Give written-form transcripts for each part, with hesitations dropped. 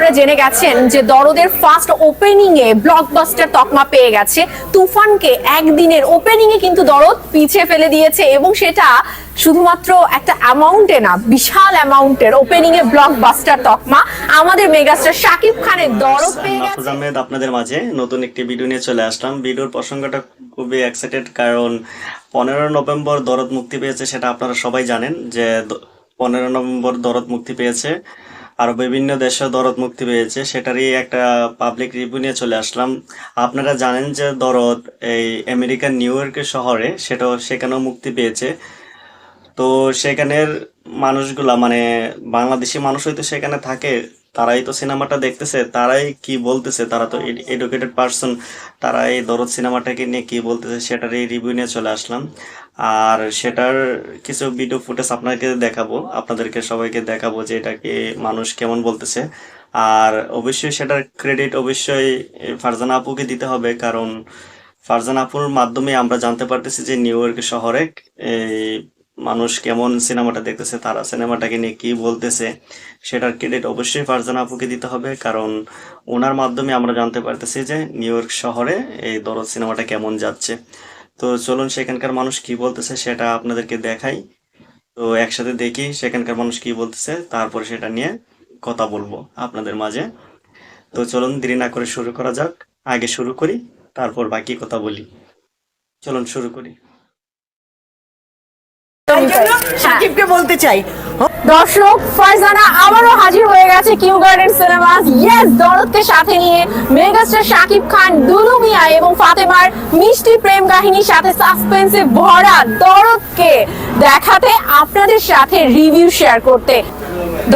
আপনারা জেনে গেছেন যে দরদের ফার্স্ট ওপেনিং এ ব্লকবাস্টার তকমা পেয়ে গেছে। তুফানকে একদিনের ওপেনিং এ কিন্তু দরদ পিছিয়ে ফেলে দিয়েছে এবং সেটা শুধুমাত্র একটা অ্যামাউন্টে না, বিশাল অ্যামাউন্টের ওপেনিং এ ব্লকবাস্টার তকমা আমাদের মেগাস্টার শাকিব খানের দরদ পেয়ে গেছে। আহমেদ আপনাদের মাঝে নতুন একটি ভিডিও নিয়ে চলে আসলাম। ভিডিওর প্রসঙ্গটা খুবই এক্সাইটেড, কারণ 15 নভেম্বর দরদ মুক্তি পেয়েছে, সেটা আপনারা সবাই জানেন যে 15 নভেম্বর দরদ মুক্তি পেয়েছে। আরও বিভিন্ন দেশে দরদ মুক্তি পেয়েছে, সেটারই একটা পাবলিক রিভিউ নিয়ে চলে আসলাম। আপনারা জানেন যে দরদ এই আমেরিকার নিউ ইয়র্কের শহরে সেখানেও মুক্তি পেয়েছে। তো সেখানের মানুষগুলা, মানে বাংলাদেশি মানুষ হয়তো সেখানে থাকে, তারাই তো সিনেমাটা দেখতেছে, তারাই কি বলতেছে, তারা তো এডুকেটেড পার্সন, তারা এই দরদ সিনেমাটাকে নিয়ে কি বলতেছে সেটারই রিভিউ নিয়ে চলে আসলাম। আর সেটার কিছু ভিডিও ফুটেজ আপনাদেরকে সবাইকে দেখাবো যে এটাকে মানুষ কেমন বলতেছে। আর অবশ্যই সেটার ক্রেডিট অবশ্যই ফারজানা আপুকে দিতে হবে, কারণ ফারজানা আপুর মাধ্যমে আমরা জানতে পারতেছি যে নিউ ইয়র্ক শহরে এই মানুষ কেমন সিনেমাটা দেখতেছে, তারা সিনেমাটাকে নিয়ে কি বলতেছে, সেটার ক্রেডিট অবশ্যই ফারজানা আপুকে দিতে হবে, কারণ ওনার মাধ্যমে আমরা জানতে পারতেছি যে নিউ ইয়র্ক শহরে এই দরদ সিনেমাটা কেমন যাচ্ছে। তো চলুন সেখানকার মানুষ কি বলতেছে সেটা আপনাদেরকে দেখাই। তো একসাথে দেখি সেখানকার মানুষ কি বলতেছে, তারপরে সেটা নিয়ে কথা বলবো আপনাদের মাঝে। তো চলুন দেরি না করে শুরু করা যাক। আগে শুরু করি, তারপর বাকি কথা বলি। চলুন শুরু করি। সাকিবকে বলতে চাই, দর্শক, ফারজানা আবারও হাজির হয়ে গেছে কিউ গার্ডেন সিনেমাস। ইয়েস, দরদকে সাথে নিয়ে মেগাস্টার শাকিব খান, দুলু মিয়া এবং ফাতেমার মিষ্টি প্রেম কাহিনীর সাথে সাসপেন্সে ভরা দরদকে দেখাতে আপনাদের সাথে রিভিউ শেয়ার করতে।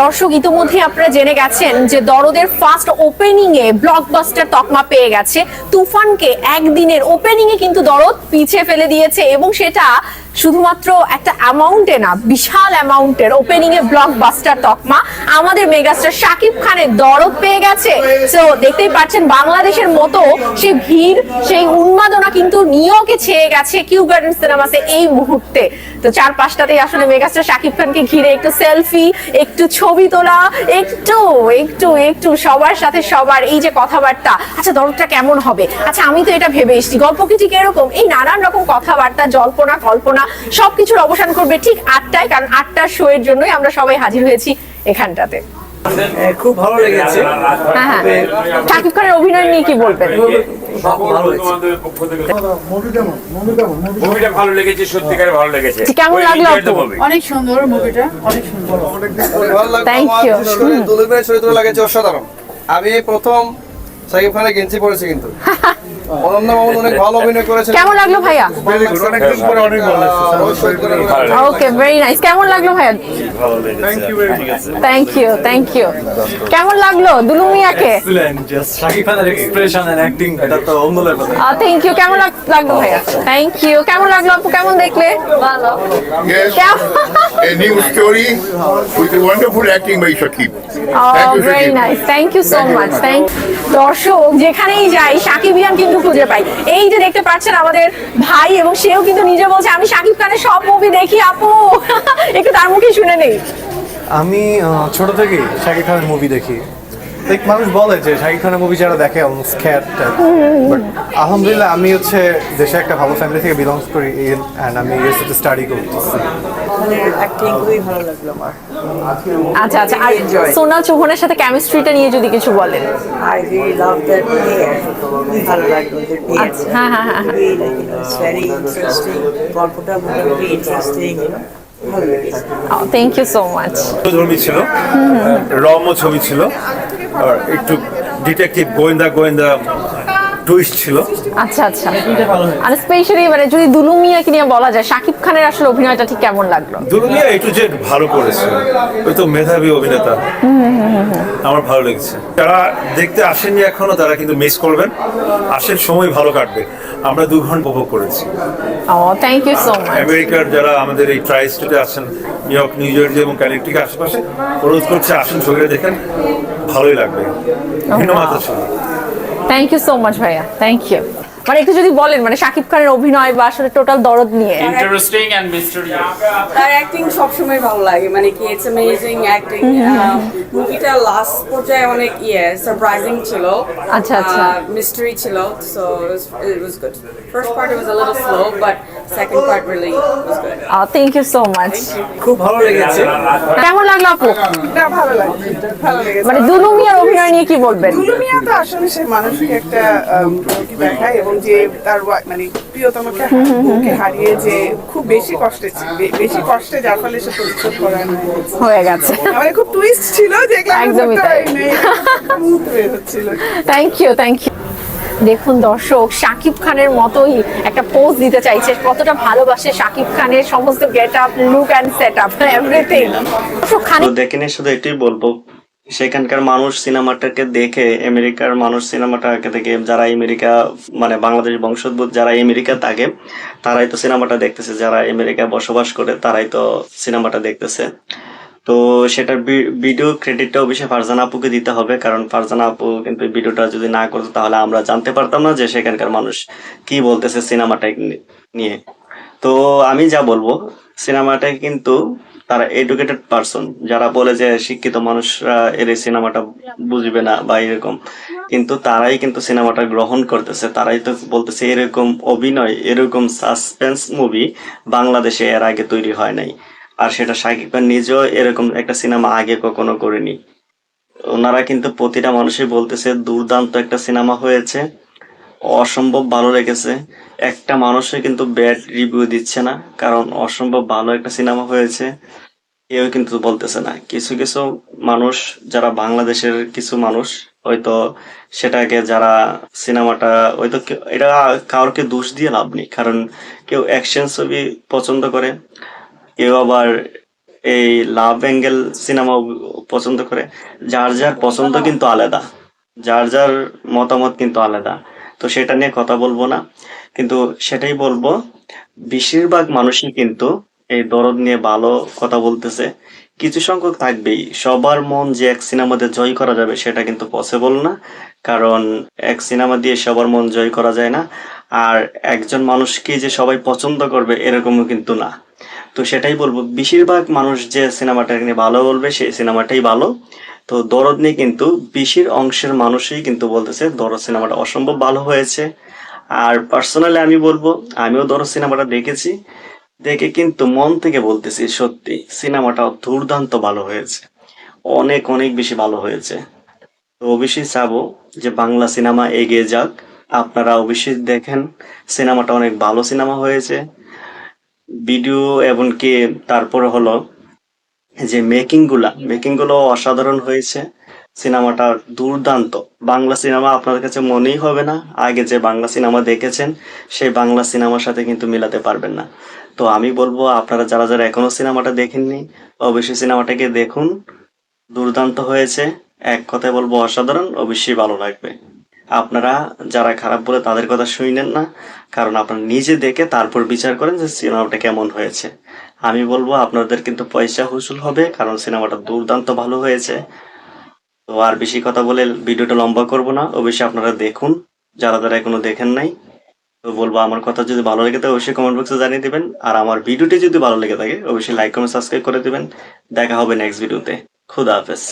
দর্শক, ইতিমধ্যে আপনারা জেনে গেছেন যে দরদের ফার্স্ট ওপেনিং এ ব্লকবাস্টার তকমা পেয়ে গেছে। তুফানকে একদিনের ওপেনিং এ কিন্তু দরদ পিছিয়ে ফেলে দিয়েছে এবং সেটা শুধুমাত্র একটা অ্যামাউন্টে না, বিশাল অ্যামাউন্টের ওপেনিং এ ব্লকবাস্টার তকমা আমাদের মেগাস্টার শাকিব খানের দরদ পেয়ে গেছে। তো দেখতেই পাচ্ছেন বাংলাদেশের মতো সেই ভিড়, সেই উন্মাদনা কিন্তু নিয়োকে ছেয়ে গেছে কিউ গার্ডেন সিনেমাসে এই মুহূর্তে। তো চারপাশটাতেই আসলে মেগাস্টার শাকিব খানকে ঘিরে একটু সেলফি, একটু ছবি তোলা, একটু একটু একটু সবার সাথে সবার এই যে কথাবার্তা, আচ্ছা দরদটা কেমন হবে, আচ্ছা আমি তো এটা ভেবে এসেছি, গল্প কি ঠিক এরকম, এই নানান রকম কথাবার্তা, জল্পনা কল্পনা সবকিছুর অবসান করবে ঠিক 8টায়, কারণ 8টার শো এর জন্যই আমরা সবাই হাজির হয়েছি এখানটাতে। খুব ভালো লেগেছে। হ্যাঁ, শাকিব খানের অভিনয় নিয়ে কি বলবেন? মুভিটা ভালো লেগেছে, সত্যিকারে ভালো লেগেছে। কেমন লাগলো আপু? অনেক সুন্দর মুভিটা, অনেক সুন্দর। Thank you. দুলু ভাইয়ের চরিত্র লাগেছে অসাধারণ। আমি প্রথম শাকিব খানের গেঞ্জি পরেছি, কিন্তু অনন্য মামুন অনেক ভালো অভিনয় করেছেন। কেমন লাগলো ভাইয়া? Okay, very nice. কেমন লাগলো ভাইয়া? Thank you, thank you. কেমন লাগলো দুলু মিয়াকে? শাকিব খানের এক্সপ্রেশন এন্ড অ্যাক্টিং, এটা তো অন্য লেভেল। Thank you. কেমন লাগলো ভাইয়া? Thank you. কেমন লাগলো আপু? কেমন দেখলে? ভালো। A new story with a wonderful acting by Shakib. Very nice, thank you so much. দর্শক, যেখানেই যাই শাকিবিয়ান কিন্তু খুঁজে পাই। এই যে দেখতে পাচ্ছেন আমাদের ভাই, এবং সেও কিন্তু নিজে বলছে আমি শাকিব খানের সব মুভি দেখি আপু। একটু তার মুখে শুনে নেই। আমি ছোট থেকেই শাকিব খানের মুভি দেখি। মানুষ বলে যে শাকিব খানের মুভি যারা দেখে অলমোস্ট স্ক্যার টাইপ, বাট আলহামদুলিল্লাহ আমি দেশে একটা ভালো ফ্যামিলি থেকে বিলংস করি, এন্ড আমি ইউএসএতে স্টাডি করতেছি। অ্যাক্টিং খুবই ভালো লাগলো আমার। আচ্ছা আচ্ছা, আর সোনাল চৌহানের সাথে কেমিস্ট্রিটা নিয়ে যদি কিছু বলেন। I really love that pair. খুবই ভালো লাগলো the pair. হ্যাঁ হ্যাঁ হ্যাঁ। It's very interesting. গল্পটা মোটামুটি ইন্টারেস্টিং, ভালো লেগেছে। Thank you so much. ধর্মী ছিল, রমও ছবি ছিল, আর একটু ডিটেকটিভ গোয়েন্দা টুইস্ট ছিল। আচ্ছা আচ্ছা, আর স্পেশালি মানে যদি দুলু মিয়াকে নিয়ে বলা যায়, শাকিব খানের আসলে অভিনয়টা ঠিক কেমন লাগলো? দুলু মিয়া একটু যে ভালো করেছে, ওই তো মেধাবী অভিনেতা, আমার ভালো লেগেছে। যারা দেখতে আসেননি এখনো, তারা কিন্তু মিস করবেন। আসেন, সময় ভালো কাটবে। আমরা 2 ঘন্টা উপভোগ করেছি। Thank you so much. আমেরিকার যারা আমাদের এই ট্রাই স্টেটে আছেন, নিউ জার্সি এবং ক্যালিফোর্নিয়ার আশেপাশে, অনুরোধ করছে আসেন, ছবিটা দেখেন, ভালোই লাগবে। ভিন্ন মাত্রা ছবি। থ্যাংক ইউ সো মাচ ভাইয়া, থ্যাংক ইউ। মানে একটু যদি বলেন মানে শাকিব খানের অভিনয় বা আসলে টোটাল দরদ নিয়ে। Interesting and mysterious. তার অ্যাক্টিং সবসময় ভালো লাগে, মানে কি ইটস অ্যামেজিং অ্যাক্টিং। মুভিটা লাস্ট পর্যায়ে অনেক সারপ্রাইজিং ছিল, আচ্ছা, আচ্ছা। মিস্ট্রি ছিল, so it was good. First part was a little slow, but second part really was good. Thank you so much. খুব ভালো লেগেছে। কেমন লাগলো আপু? এটা ভালো লাগছে, ভালো লেগেছে। মানে দুলু মিয়ার অভিনয় নিয়ে কি বলবেন? দুলু মিয়া তো আসলে সে মানসিক একটা দেখায়, এবং যে তার মানে প্রিয়তমাকে বউকে হারিয়ে যে খুব বেশি কষ্টে যার ফলে সে পরিশোধ করার হয়ে গেছে। মানে খুব টুইস্ট ছিল, যেগুলো একদমই তাই। হচ্ছিল। Thank you, thank you. দেখুন দর্শক, শাকিব খানের মতোই একটা পোজ দিতে চাইছে, কতটা ভালোবাসে শাকিব খানের সমস্ত get up, look and set up, everything. তো দেখে নিয়ে শুধু এটাই বলবো, সেখানকার মানুষ সিনেমাটাকে দেখে, আমেরিকার মানুষ সিনেমাটাকে দেখে, যারা আমেরিকা মানে বাংলাদেশ বংশোদ্ভূত যারা আমেরিকা থাকে তারাই তো সিনেমাটা দেখতেছে, যারা আমেরিকায় বসবাস করে তারাই তো সিনেমাটা দেখতেছে। তো সেটার ভিডিও ক্রেডিটটা অবশ্যই ফারজানা আপুকে দিতে হবে, কারণ ফারজানা আপু কিন্তু ভিডিওটা যদি না করতো তাহলে আমরা জানতে পারতাম না যে সেখানকার মানুষ কি বলতেছে সিনেমাটা নিয়ে। তো আমি যা বলবো, সিনেমাটা কিন্তু তারা এডুকেটেড পারসন, যারা বলে যে শিক্ষিত মানুষরা এর এই সিনেমাটা বুঝবে না বা এরকম, কিন্তু তারাই কিন্তু সিনেমাটা গ্রহণ করতেছে, তারাই তো বলতেছে এরকম অভিনয়, এরকম সাসপেন্স মুভি বাংলাদেশে এর আগে তৈরি হয় নাই। আর সেটা শাকিব খান নিজেও এরকম একটা সিনেমা আগে কখনো করেনি। ওনারা কিন্তু প্রতিটা মানুষই বলতেছে দুর্দান্ত একটা সিনেমা হয়েছে, অসম্ভব ভালো লেগেছে। একটা মানুষও কিন্তু ব্যাড রিভিউ দিচ্ছে না, কারণ অসম্ভব ভালো একটা সিনেমা হয়েছে কেউ কিন্তু বলতেছে না। কিছু কিছু মানুষ, যারা বাংলাদেশের কিছু মানুষ হয়তো সেটাকে, যারা সিনেমাটা হয়তো এটা কাউকে দোষ দিয়ে লাভ নেই, কারণ কেউ অ্যাকশন ছবি পছন্দ করে, কেউ আবার এই লাভ অ্যাঙ্গেল সিনেমা পছন্দ করে। যার যার পছন্দ কিন্তু আলাদা, যার যার মতামত কিন্তু আলাদা। তো সেটা নিয়ে কথা বলবো না, কিন্তু সেটাই বলবো বেশিরভাগ মানুষই কিন্তু এই দরদ নিয়ে ভালো কথা বলতেছে। কিছু সংখ্যক থাকবেই, সবার মন যে এক সিনেমাতে জয় করা যাবে সেটা কিন্তু পসিবল না, কারণ এক সিনেমা দিয়ে সবার মন জয় করা যায় না। আর একজন মানুষকে যে সবাই পছন্দ করবে এরকমও কিন্তু না। তো সেটাই বলবো, বেশিরভাগ মানুষ যে সিনেমাটা নিয়ে ভালো বলবে সেই সিনেমাটাই ভালো। তো দরদ নিয়ে কিন্তু বেশির অংশের মানুষই কিন্তু বলতেছে দরদ সিনেমাটা অসম্ভব ভালো হয়েছে। আর পার্সোনালি আমি বলবো, আমিও দরদ সিনেমাটা দেখেছি, দেখে কিন্তু মন থেকে বলতেছি সত্যি সিনেমাটা দুর্দান্ত ভালো হয়েছে, অনেক অনেক বেশি ভালো হয়েছে। তো অবশ্যই চাবো যে বাংলা সিনেমা এগিয়ে যাক, আপনারা অবশ্যই দেখেন, সিনেমাটা অনেক ভালো সিনেমা হয়েছে। ভিডিও এমনকি তারপরে হলো যে মেকিং গুলো অসাধারণ হয়েছে। সিনেমাটা দুর্দান্ত। বাংলা সিনেমা আপনাদের কাছে মনেই হবে না, আগে যে বাংলা সিনেমা দেখেছেন সেই বাংলা সিনেমার সাথে কিন্তু মিলাতে পারবেন না। তো আমি বলবো আপনারা যারা যারা এখনো সিনেমাটা দেখেননি অবশ্যই সিনেমাটাকে দেখুন, দুর্দান্ত হয়েছে। এক কথায় বলবো অসাধারণ, অবশ্যই ভালো লাগবে। আপনারা যারা খারাপ বলে তাদের কথা শুনেন না, কারণ আপনারা নিজে দেখে তারপর বিচার করেন যে সিনেমাটা কেমন হয়েছে। আমি বলবো আপনাদের কিন্তু পয়সা হুসুল হবে, কারণ সিনেমাটা দুর্দান্ত ভালো হয়েছে। তো আর বেশি কথা বলে ভিডিওটা লম্বা করব না, অবশ্যই আপনারা দেখুন যারা যারা এখনো দেখেন নাই। তো বলবো আমার কথা যদি ভালো লেগে থাকে অবশ্যই কমেন্ট বক্সে জানিয়ে দিবেন, আর আমার ভিডিওটি যদি ভালো লেগে থাকে অবশ্যই লাইক কমেন্ট সাবস্ক্রাইব করে দিবেন। দেখা হবে নেক্সট ভিডিওতে। খুদা হাফেজ।